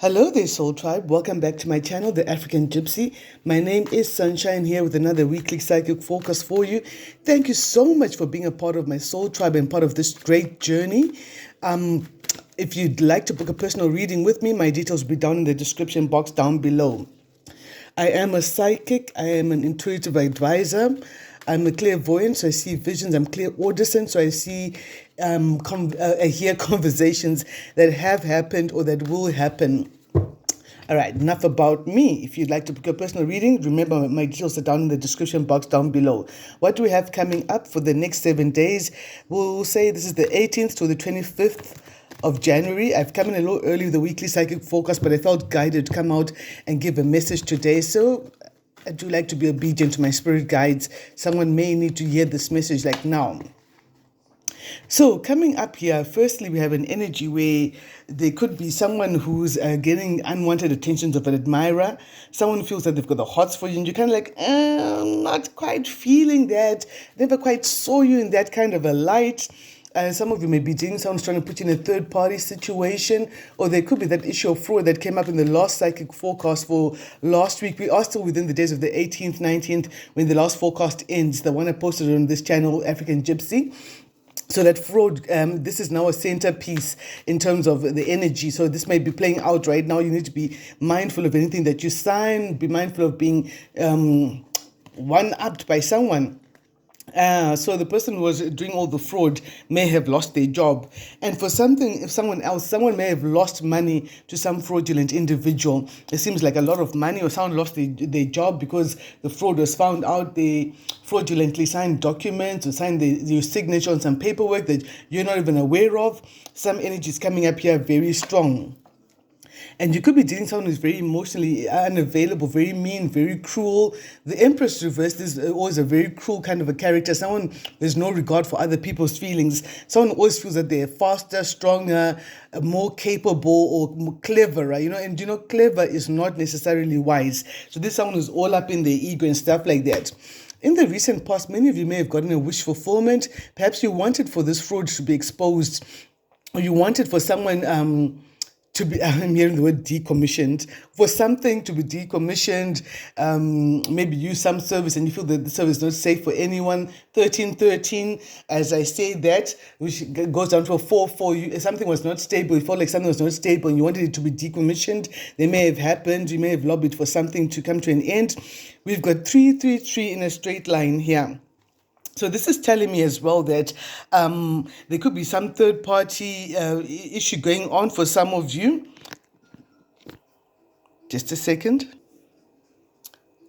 Hello there, Soul Tribe. Welcome back to my channel, The African Gypsy. My name is Sunshine, here with another weekly psychic focus for you. Thank you so much for being a part of my Soul Tribe and part of this great journey. If you'd like to book a personal reading with me, my details will be down in the description box down below. I am a psychic. I am an intuitive advisor. I'm a clairvoyant, so I see visions. I'm clairaudient, so I see, I hear conversations that have happened or that will happen. All right, enough about me. If you'd like to book a personal reading, remember my details are down in the description box down below. What do we have coming up for the next 7 days? We'll say this is the 18th to the 25th of January. I've come in a little early with the weekly psychic focus, but I felt guided to come out and give a message today. So I do like to be obedient to my spirit guides. Someone may need to hear this message like now. So coming up here, firstly, we have an energy where there could be someone who's getting unwanted attentions of an admirer. Someone feels that they've got the hots for you, and you're kind of like, not quite feeling that. Never quite saw you in that kind of a light. Some of you may be dating someone's trying to put you in a third-party situation, or there could be that issue of fraud that came up in the last psychic forecast for last week. We are still within the days of the 18th, 19th, when the last forecast ends, the one I posted on this channel, African Gypsy. So that fraud, this is now a centerpiece in terms of the energy. So this may be playing out right now. You need to be mindful of anything that you sign, be mindful of being one-upped by someone. So the person who was doing all the fraud may have lost their job. And for someone may have lost money to some fraudulent individual. It seems like a lot of money, or someone lost their job because the fraud was found out. They fraudulently signed documents or signed your signature on some paperwork that you're not even aware of. Some energy is coming up here very strong. And you could be dating someone who's very emotionally unavailable, very mean, very cruel. The Empress reversed is always a very cruel kind of a character. Someone there's no regard for other people's feelings. Someone always feels that they're faster, stronger, more capable, or more cleverer. And clever is not necessarily wise. So this is someone who's all up in their ego and stuff like that. In the recent past, many of you may have gotten a wish fulfillment. Perhaps you wanted for this fraud to be exposed, or you wanted for someone to be, I'm hearing the word decommissioned, for something to be decommissioned, maybe use some service and you feel that the service is not safe for anyone. 1313, as I say that, which goes down to a 4-4, something was not stable, you felt like something was not stable and you wanted it to be decommissioned. They may have happened, you may have lobbied for something to come to an end. We've got 333 in a straight line here. So this is telling me as well that there could be some third-party issue going on for some of you. Just a second.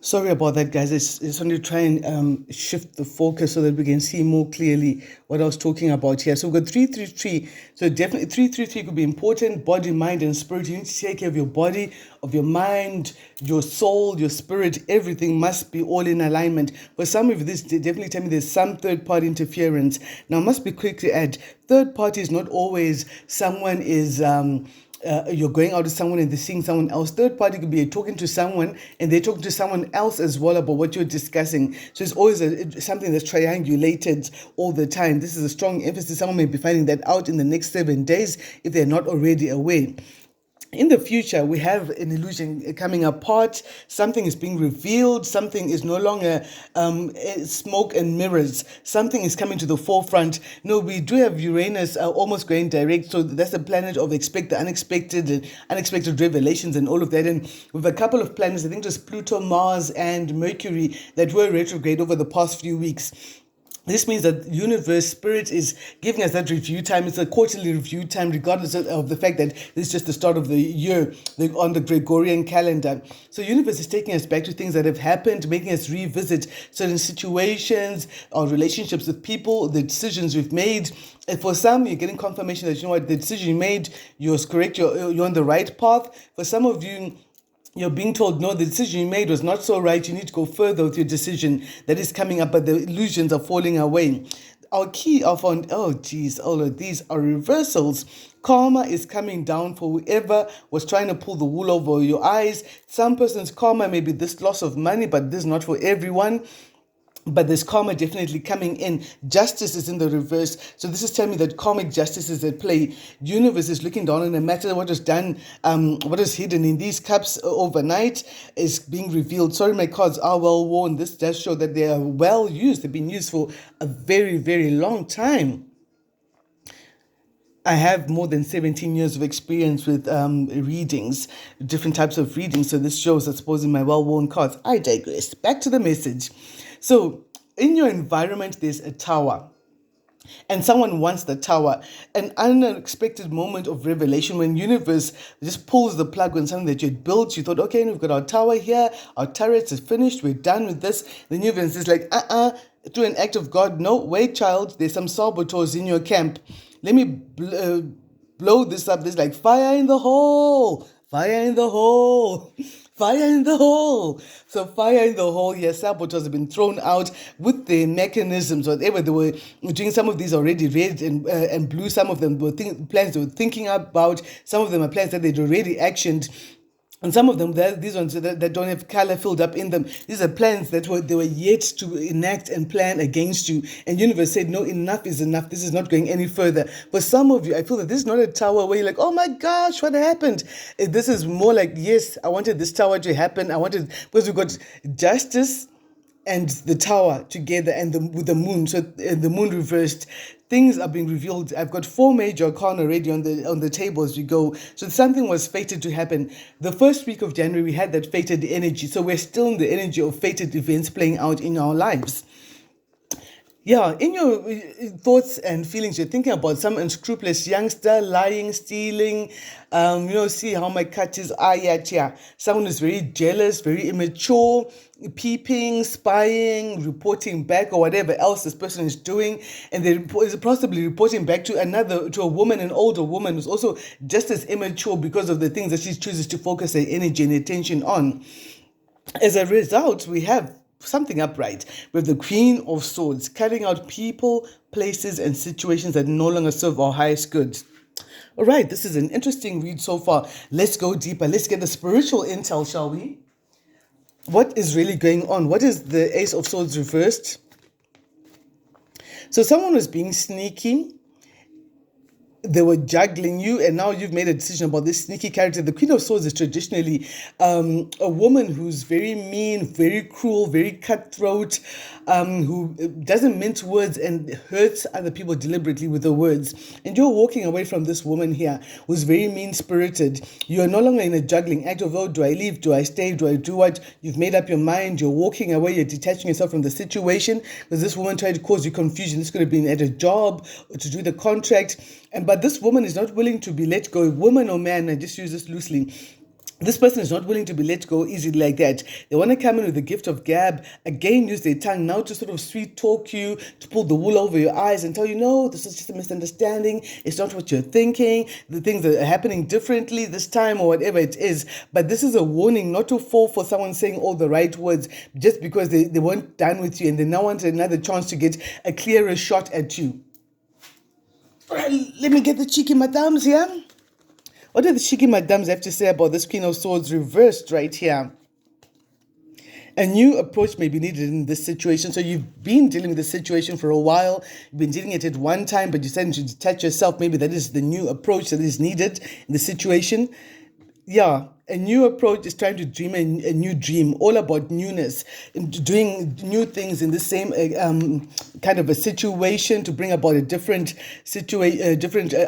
Sorry about that, guys. I just want to try and shift the focus so that we can see more clearly what I was talking about here. So we've got 333. So definitely 333 could be important. Body, mind, and spirit. You need to take care of your body, of your mind, your soul, your spirit. Everything must be all in alignment. For some of you, this definitely tell me there's some third-party interference. Now, I must be quick to add, third party is not always someone is... you're going out with someone and they're seeing someone else. Third party could be you're talking to someone and they're talking to someone else as well about what you're discussing. So it's always something that's triangulated all the time. This is a strong emphasis. Someone may be finding that out in the next 7 days if they're not already aware. In the future, we have an illusion coming apart. Something is being revealed. Something is no longer smoke and mirrors. Something is coming to the forefront. No, we do have Uranus almost going direct. So that's the planet of the unexpected and unexpected revelations and all of that. And with a couple of planets, I think just Pluto, Mars, and Mercury that were retrograde over the past few weeks. This means that universe spirit is giving us that review time. It's a quarterly review time, regardless of the fact that this is just the start of the year on the Gregorian calendar. So universe is taking us back to things that have happened, making us revisit certain situations or relationships with people, the decisions we've made. And for some, you're getting confirmation that, the decision you made, you're correct, you're on the right path. For some of you, you're being told, no, the decision you made was not so right. You need to go further with your decision that is coming up, but the illusions are falling away. Our key of all of these are reversals. Karma is coming down for whoever was trying to pull the wool over your eyes. Some person's karma may be this loss of money, but this is not for everyone. but there's karma definitely coming in. Justice is in the reverse. So this is telling me that karmic justice is at play. Universe is looking down on a matter. What was done, what is hidden in these cups overnight is being revealed. Sorry, my cards are well worn. This does show that they are well used. They've been used for a very, very long time. I have more than 17 years of experience with readings, different types of readings. So this shows, I suppose, in my well-worn cards. I digress. Back to the message. So in your environment, there's a tower. And someone wants the tower. An unexpected moment of revelation when universe just pulls the plug on something that you had built. You thought, okay, we've got our tower here. Our turret is finished. We're done with this. The universe is like, through an act of God, no, wait, child. There's some saboteurs in your camp. Let me blow this up. There's like fire in the hole. Fire in the hole. Fire in the hole. So fire in the hole. Yes, saboteurs have been thrown out with the mechanisms, whatever they were doing. Some of these already red and blue. Some of them were plans they were thinking about. Some of them are plans that they'd already actioned. And some of them, these ones that don't have color filled up in them, these are plans that they were yet to enact and plan against you. And universe said, no, enough is enough. This is not going any further. For some of you, I feel that this is not a tower where you're like, oh my gosh, what happened? This is more like, yes, I wanted this tower to happen. Because we've got justice and the tower together and with the moon. So the moon reversed. Things are being revealed. I've got 4 major arcana already on the table as we go. So something was fated to happen. The first week of January, we had that fated energy. So we're still in the energy of fated events playing out in our lives. Yeah, in your thoughts and feelings, you're thinking about some unscrupulous youngster lying, stealing, see how my catches are yet here. Someone who's very jealous, very immature, peeping, spying, reporting back or whatever else this person is doing. And they're possibly reporting back to a woman, an older woman who's also just as immature because of the things that she chooses to focus her energy and attention on. As a result, we have something upright with the Queen of Swords, cutting out people, places, and situations that no longer serve our highest good. All right, this is an interesting read so far. Let's go deeper. Let's get the spiritual intel, shall we? What is really going on? What is the Ace of Swords reversed? So someone was being sneaky. They were juggling you, and now you've made a decision about this sneaky character. The Queen of Swords is traditionally a woman who's very mean, very cruel, very cutthroat, who doesn't mince words and hurts other people deliberately with her words. And you're walking away from this woman here who's very mean-spirited. You're no longer in a juggling act of, oh, do I leave? Do I stay? Do I do what? You've made up your mind. You're walking away. You're detaching yourself from the situation because this woman tried to cause you confusion. This could have been at a job or to do the contract. But this woman is not willing to be let go. Woman or man, I just use this loosely. This person is not willing to be let go easily like that. They want to come in with the gift of gab, again use their tongue now to sort of sweet talk you, to pull the wool over your eyes and tell you, no, this is just a misunderstanding. It's not what you're thinking. The things are happening differently this time or whatever it is. But this is a warning not to fall for someone saying all the right words just because they weren't done with you and they now want another chance to get a clearer shot at you. Let me get the cheeky madams here. What do the cheeky madams have to say about this Queen of Swords reversed right here? A new approach may be needed in this situation. So you've been dealing with the situation for a while. You've been dealing with it at one time, but you're starting to detach yourself. Maybe that is the new approach that is needed in the situation. Yeah, a new approach is trying to dream a new dream, all about newness, doing new things in the same kind of a situation to bring about a different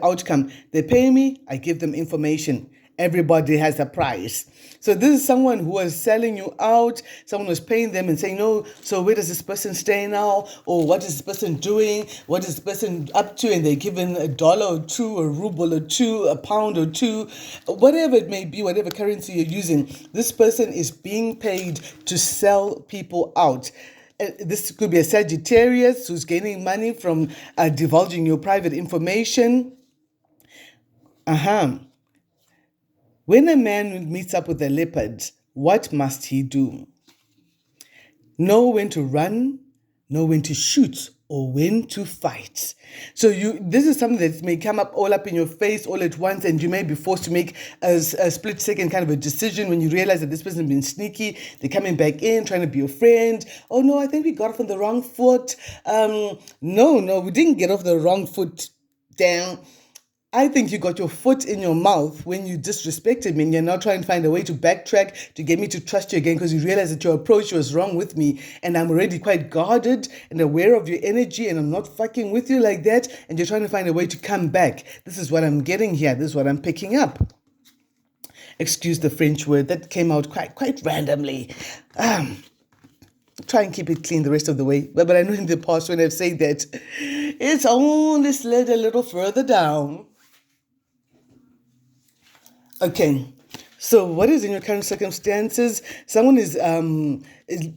outcome. They pay me, I give them information. Everybody has a price. So this is someone who was selling you out, someone was paying them and saying, no, so where does this person stay now? Or what is this person doing? What is this person up to? And they're given $1 or $2, a ruble or $2, a pound or $2, whatever it may be, whatever currency you're using. This person is being paid to sell people out. This could be a Sagittarius who's gaining money from divulging your private information. When a man meets up with a leopard, what must he do? Know when to run, know when to shoot, or when to fight. So this is something that may come up all up in your face all at once, and you may be forced to make a split second kind of a decision when you realize that this person has been sneaky. They're coming back in, trying to be your friend. Oh no, I think we got off on the wrong foot. No, we didn't get off the wrong foot. Down. I think you got your foot in your mouth when you disrespected me, and you're now trying to find a way to backtrack to get me to trust you again because you realize that your approach was wrong with me, and I'm already quite guarded and aware of your energy, and I'm not fucking with you like that, and you're trying to find a way to come back. This is what I'm getting here. This is what I'm picking up. Excuse the French word. That came out quite randomly. Try and keep it clean the rest of the way. But I know in the past when I've said that, it's only slid a little further down. Okay, so what is in your current circumstances? Someone is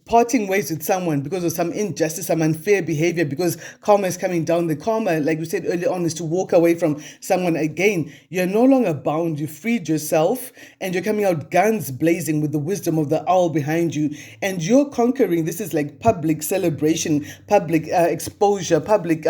parting ways with someone because of some injustice, some unfair behavior, because karma is coming down. The karma, like we said earlier on, is to walk away from someone again. You're no longer bound. You freed yourself, and you're coming out guns blazing with the wisdom of the owl behind you. And you're conquering. This is like public celebration, public exposure, public...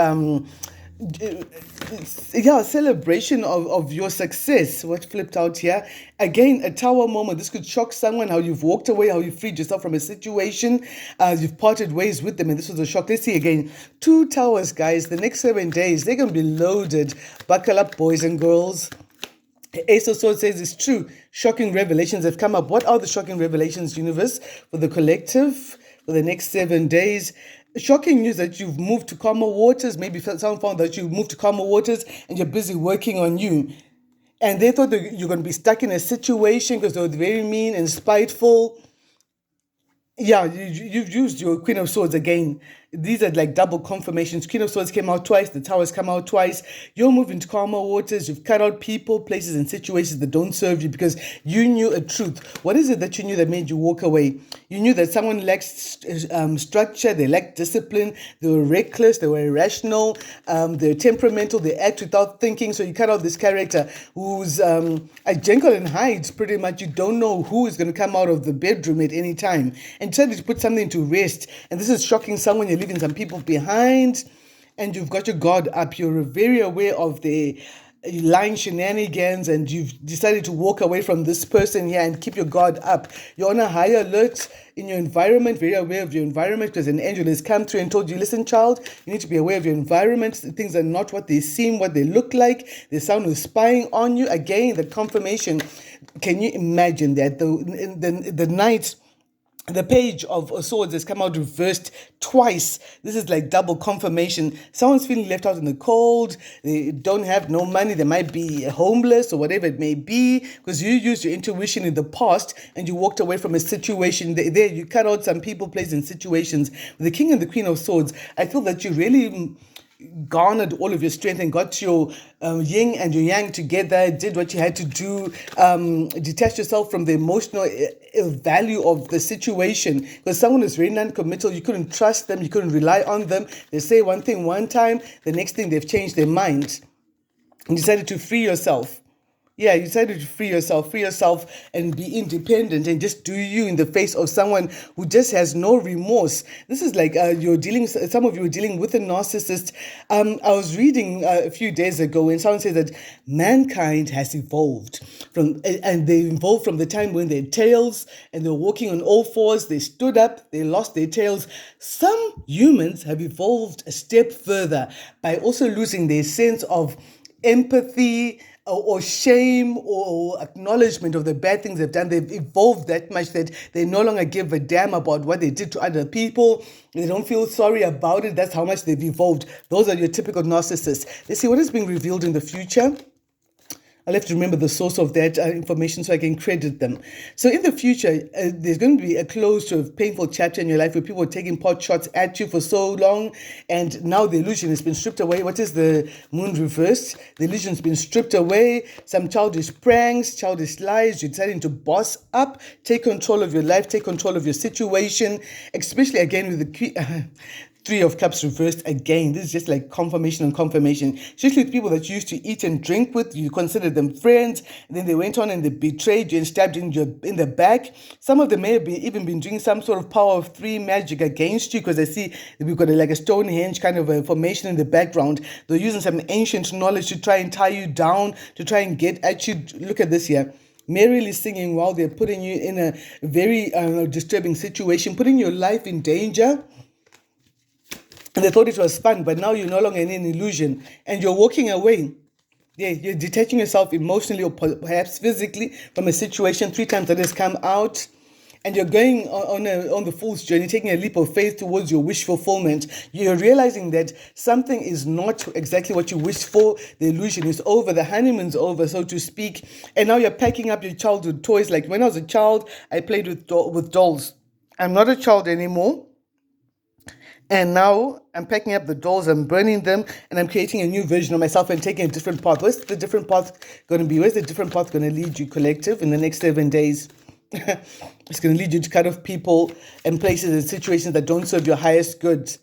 celebration of your success. What flipped out here? Again, a tower moment. This could shock someone, how you've walked away, how you freed yourself from a situation. You've parted ways with them, and this was a shock. Let's see again. 2 towers, guys. The next 7 days, they're going to be loaded. Buckle up, boys and girls. Ace of Swords says it's true. Shocking revelations have come up. What are the shocking revelations, universe, for the collective for the next 7 days? Shocking news that you've moved to calmer waters. Maybe someone found that you've moved to calmer waters and you're busy working on you. And they thought that you're going to be stuck in a situation because they were very mean and spiteful. Yeah, you've used your Queen of Swords again. These are like double confirmations. Queen of Swords came out twice. The Towers come out twice. You're moving to calmer waters. You've cut out people, places, and situations that don't serve you because you knew a truth. What is it that you knew that made you walk away? You knew that someone lacked structure. They lacked discipline. They were reckless. They were irrational. They're temperamental. They act without thinking. So you cut out this character who's a Jekyll and Hyde, pretty much. You don't know who is going to come out of the bedroom at any time. And decided to put something to rest. And this is shocking someone. You're leaving some people behind, and you've got your guard up. You're very aware of the lying shenanigans, and you've decided to walk away from this person here and keep your guard up. You're on a high alert in your environment, very aware of your environment, because an angel has come through and told you, listen, child, you need to be aware of your environment. Things are not what they seem, what they look like. There's someone who's spying on you. Again, the confirmation. Can you imagine that? The night... The Page of Swords has come out reversed twice. This is like double confirmation. Someone's feeling left out in the cold. They don't have no money. They might be homeless or whatever it may be because you used your intuition in the past and you walked away from a situation. There you cut out some people, places, and situations. With the King and the Queen of Swords, I feel that you really garnered all of your strength and got your yin and your yang together, did what you had to do, detached yourself from the emotional value of the situation, because someone is very non-committal. You couldn't trust them, you couldn't rely on them. They say one thing one time, the next thing they've changed their mind. You decided to free yourself. Yeah, you decided to free yourself and be independent and just do you in the face of someone who just has no remorse. This is like some of you are dealing with a narcissist. I was reading a few days ago and someone said that mankind has evolved and they evolved from the time when they had tails and they were walking on all fours. They stood up, they lost their tails. Some humans have evolved a step further by also losing their sense of empathy, or shame or acknowledgement of the bad things they've done. They've evolved that much that they no longer give a damn about what they did to other people. They don't feel sorry about it. That's how much they've evolved. Those are your typical narcissists. Let's see what is being revealed in the future. I'll have to remember the source of that information so I can credit them. So in the future, there's going to be a close to a painful chapter in your life where people are taking pot shots at you for so long, and now the illusion has been stripped away. What is the moon reversed? The illusion's been stripped away. Some childish pranks, childish lies. You're deciding to boss up, take control of your life, take control of your situation, especially again with the Three of Cups reversed again. This is just like confirmation on confirmation. Especially with people that you used to eat and drink with, you considered them friends, and then they went on and they betrayed you and stabbed you in the back. Some of them may have even been doing some sort of power of three magic against you, because I see we've got like a Stonehenge kind of a formation in the background. They're using some ancient knowledge to try and tie you down, to try and get at you. Look at this here. Merrily singing while they're putting you in a very disturbing situation, putting your life in danger. And they thought it was fun, but now you're no longer in an illusion and you're walking away. Yeah, you're detaching yourself emotionally or perhaps physically from a situation 3 times that has come out. And you're going on the fool's journey, taking a leap of faith towards your wish fulfillment. You're realizing that something is not exactly what you wished for. The illusion is over. The honeymoon's over, so to speak. And now you're packing up your childhood toys. Like when I was a child, I played with dolls. I'm not a child anymore. And now I'm packing up the dolls, I'm burning them, and I'm creating a new version of myself and taking a different path. Where's the different path going to be? Where's the different path going to lead you, collective, in the next 7 days? It's going to lead you to cut off people and places and situations that don't serve your highest good.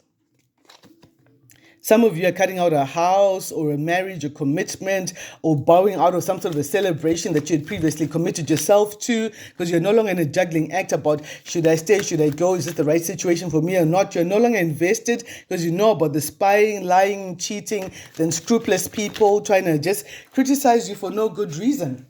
Some of you are cutting out a house or a marriage, a commitment, or bowing out of some sort of a celebration that you had previously committed yourself to, because you're no longer in a juggling act about, should I stay, should I go, is this the right situation for me or not? You're no longer invested because you know about the spying, lying, cheating, then scrupulous people trying to just criticize you for no good reason.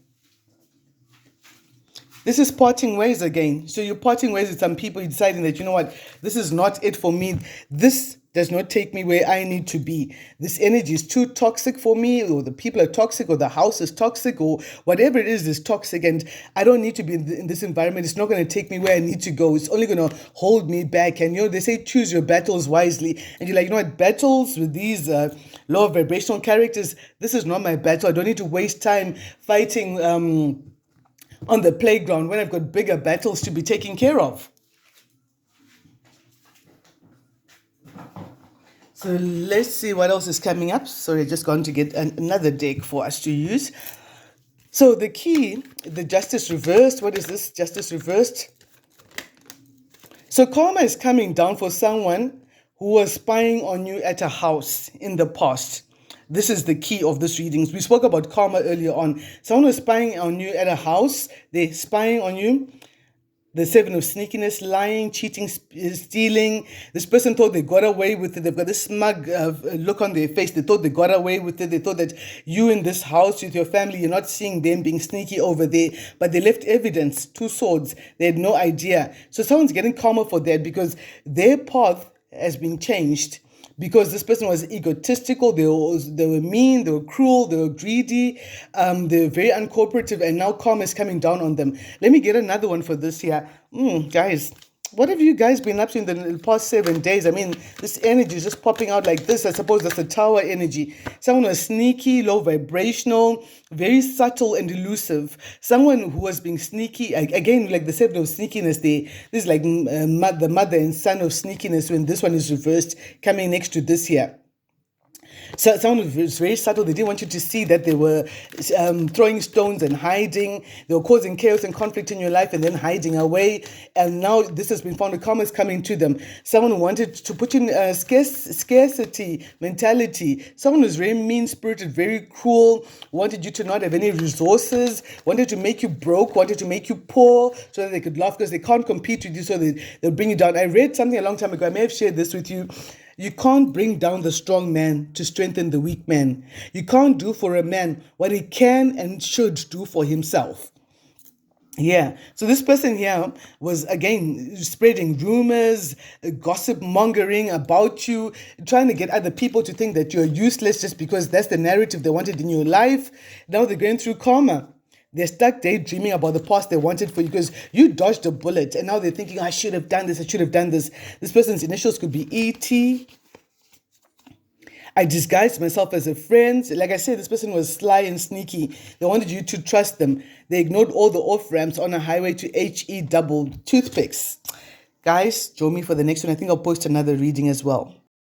This is parting ways again. So you're parting ways with some people, you're deciding that, you know what, this is not it for me. This does not take me where I need to be. This energy is too toxic for me, or the people are toxic, or the house is toxic, or whatever it is toxic, and I don't need to be in this environment. It's not going to take me where I need to go. It's only going to hold me back. And, they say choose your battles wisely. And you're like, battles with these low vibrational characters, this is not my battle. I don't need to waste time fighting on the playground when I've got bigger battles to be taken care of. So let's see what else is coming up. Sorry, I just going to get another deck for us to use. So the key, the Justice reversed. What is this? Justice reversed. So karma is coming down for someone who was spying on you at a house in the past. This is the key of this reading. We spoke about karma earlier on. Someone was spying on you at a house. They're spying on you. The 7 of sneakiness, lying, cheating, stealing. This person thought they got away with it. They've got this smug look on their face. They thought they got away with it. They thought that you in this house with your family, you're not seeing them being sneaky over there. But they left evidence, 2 swords. They had no idea. So someone's getting karma for that because their path has been changed. Because this person was egotistical, they were mean, they were cruel, they were greedy, they were very uncooperative, and now karma is coming down on them. Let me get another one for this here. Guys, what have you guys been up to in the past 7 days? I mean, this energy is just popping out like this. I suppose that's the tower energy. Someone was sneaky, low vibrational, very subtle and elusive. Someone who was being sneaky, again, like the 7 of sneakiness, this is like the mother and son of sneakiness when this one is reversed, coming next to this here. So someone was very subtle. They didn't want you to see that they were throwing stones and hiding. They were causing chaos and conflict in your life and then hiding away. And now this has been found. The karma is coming to them. Someone wanted to put you in a scarcity mentality. Someone was very mean-spirited, very cruel, wanted you to not have any resources, wanted to make you broke, wanted to make you poor so that they could laugh because they can't compete with you, so they'll bring you down. I read something a long time ago. I may have shared this with you. You can't bring down the strong man to strengthen the weak man. You can't do for a man what he can and should do for himself. Yeah, so this person here was, again, spreading rumors, gossip mongering about you, trying to get other people to think that you're useless just because that's the narrative they wanted in your life. Now they're going through karma. They're stuck daydreaming about the past they wanted for you because you dodged a bullet and now they're thinking, I should have done this, I should have done this. This person's initials could be E.T. I disguised myself as a friend. Like I said, this person was sly and sneaky. They wanted you to trust them. They ignored all the off-ramps on a highway to H-E double toothpicks. Guys, join me for the next one. I think I'll post another reading as well.